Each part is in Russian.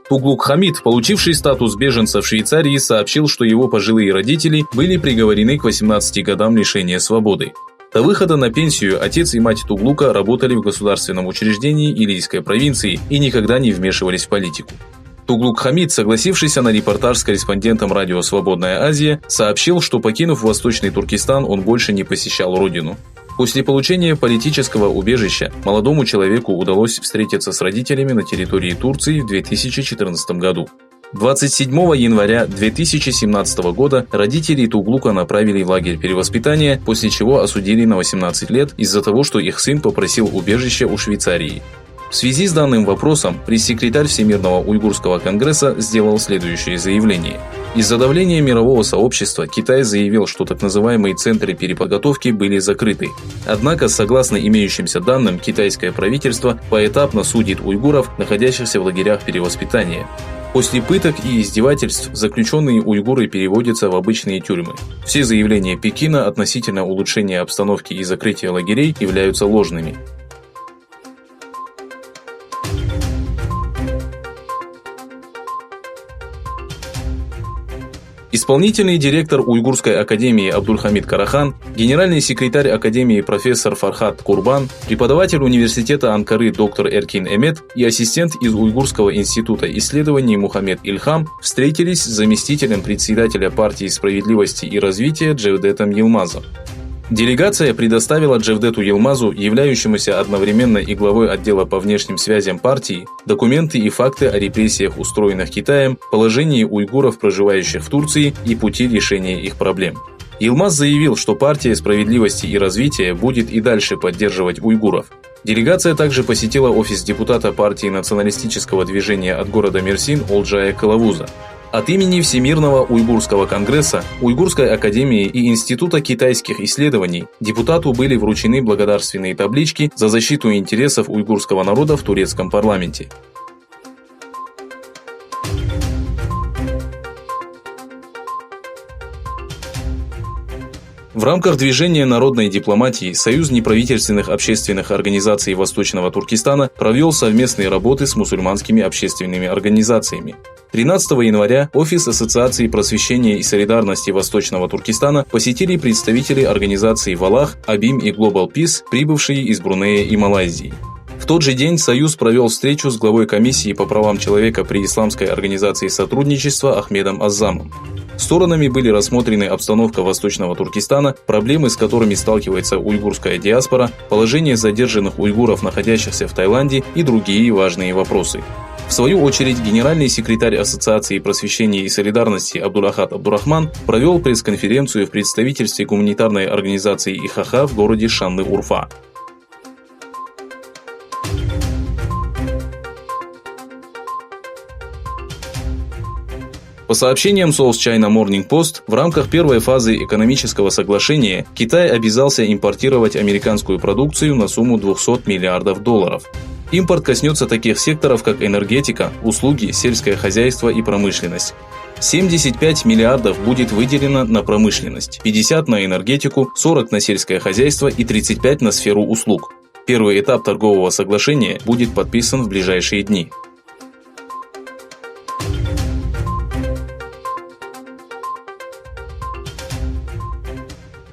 Туглук Хамид, получивший статус беженца в Швейцарии, сообщил, что его пожилые родители были приговорены к 18 годам лишения свободы. До выхода на пенсию отец и мать Туглука работали в государственном учреждении Илийской провинции и никогда не вмешивались в политику. Туглук Хамид, согласившийся на репортаж с корреспондентом радио «Свободная Азия», сообщил, что, покинув Восточный Туркестан, он больше не посещал родину. После получения политического убежища молодому человеку удалось встретиться с родителями на территории Турции в 2014 году. 27 января 2017 года родители Туглука направили в лагерь перевоспитания, после чего осудили на 18 лет из-за того, что их сын попросил убежище у Швейцарии. В связи с данным вопросом пресс-секретарь Всемирного уйгурского конгресса сделал следующее заявление. Из-за давления мирового сообщества Китай заявил, что так называемые центры переподготовки были закрыты. Однако, согласно имеющимся данным, китайское правительство поэтапно судит уйгуров, находящихся в лагерях перевоспитания. После пыток и издевательств заключенные уйгуры переводятся в обычные тюрьмы. Все заявления Пекина относительно улучшения обстановки и закрытия лагерей являются ложными. Исполнительный директор Уйгурской академии Абдульхамид Карахан, генеральный секретарь академии профессор Фархат Курбан, преподаватель университета Анкары доктор Эркин Эмет и ассистент из Уйгурского института исследований Мухаммед Ильхам встретились с заместителем председателя партии справедливости и развития Джевдетом Йылмазом. Делегация предоставила Джевдету Йылмазу, являющемуся одновременно и главой отдела по внешним связям партии, документы и факты о репрессиях, устроенных Китаем, положении уйгуров, проживающих в Турции, и пути решения их проблем. Йылмаз заявил, что партия справедливости и развития будет и дальше поддерживать уйгуров. Делегация также посетила офис депутата партии националистического движения от города Мерсин Олджая Кылавуза. От имени Всемирного уйгурского конгресса, Уйгурской академии и Института китайских исследований депутату были вручены благодарственные таблички за защиту интересов уйгурского народа в турецком парламенте. В рамках движения народной дипломатии Союз неправительственных общественных организаций Восточного Туркестана провел совместные работы с мусульманскими общественными организациями. 13 января офис Ассоциации просвещения и солидарности Восточного Туркестана посетили представители организаций Валах, Абим и Global Peace, прибывшие из Брунея и Малайзии. В тот же день Союз провел встречу с главой комиссии по правам человека при Исламской организации сотрудничества Ахмедом Аззамом. Сторонами были рассмотрены обстановка Восточного Туркестана, проблемы, с которыми сталкивается уйгурская диаспора, положение задержанных уйгуров, находящихся в Таиланде, и другие важные вопросы. В свою очередь, генеральный секретарь Ассоциации просвещения и солидарности Абдулахат Абдурахман провел пресс-конференцию в представительстве гуманитарной организации ИХХ в городе Шанлы-Урфа. По сообщениям South China Morning Post, в рамках первой фазы экономического соглашения Китай обязался импортировать американскую продукцию на сумму $200 миллиардов. Импорт коснется таких секторов, как энергетика, услуги, сельское хозяйство и промышленность. 75 миллиардов будет выделено на промышленность, 50 на энергетику, 40 на сельское хозяйство и 35 на сферу услуг. Первый этап торгового соглашения будет подписан в ближайшие дни.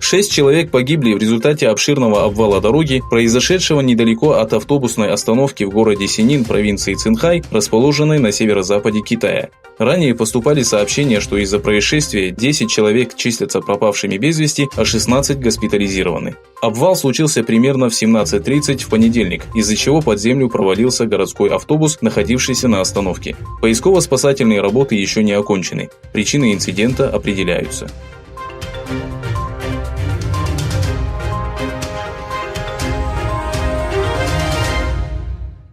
Шесть человек погибли в результате обширного обвала дороги, произошедшего недалеко от автобусной остановки в городе Синин провинции Цинхай, расположенной на северо-западе Китая. Ранее поступали сообщения, что из-за происшествия 10 человек числятся пропавшими без вести, а 16 госпитализированы. Обвал случился примерно в 17:30 в понедельник, из-за чего под землю провалился городской автобус, находившийся на остановке. Поисково-спасательные работы еще не окончены. Причины инцидента определяются.